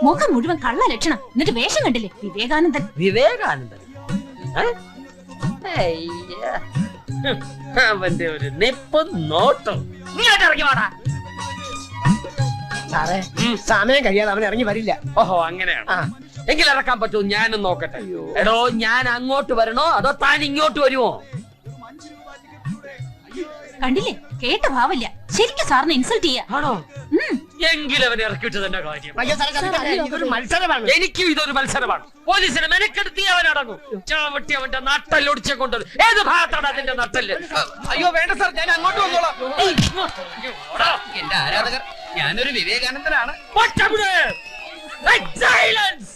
മുഖം മുഴുവൻ കള്ള ലക്ഷണം. എന്നിട്ട് വേഷം കണ്ടില്ലേ? വിവേകാനന്ദൻ. വിവേകാനന്ദൻ അവന്റെ ഒരു നിപ്പും നോട്ടും. ഇറങ്ങി വാടാ സാറേ. സമയം കഴിയാതെ അവൻ ഇറങ്ങി വരില്ല. ഓഹോ, അങ്ങനെയാണ്. എങ്കിൽ ഇറക്കാൻ പറ്റുമോ? ഞാനും നോക്കട്ടെ. എടോ, ഞാൻ അങ്ങോട്ട് വരണോ അതോ താൻ ഇങ്ങോട്ട് വരുമോ? കണ്ടില്ലേ? കേട്ട ഭാവല്ല. ശരിക്കും സാറിന് ഇൻസൾട്ട് ചെയ്യാ. ആണോ? എങ്കിലും അവനെ ഇറക്കിയിട്ട് തന്നെ കാര്യം. ഇതൊരു മത്സരമാണ്. എനിക്കും ഇതൊരു മത്സരമാണ്. പോലീസിനെ മെനക്കെടുത്തി അവൻ അടങ്ങും. ചാവട്ടി അവന്റെ നട്ടല്ലൊടിച്ചെ കൊണ്ടത്. ഏത് ഭാഗത്താണ് അതിന്റെ നട്ടല്? അയ്യോ വേണ്ട സാർ, ഞാൻ അങ്ങോട്ട് വന്നോളാം. എന്റെ ആരാധകർ, ഞാനൊരു വിവേകാനന്ദനാണ്. സൈലൻസ്.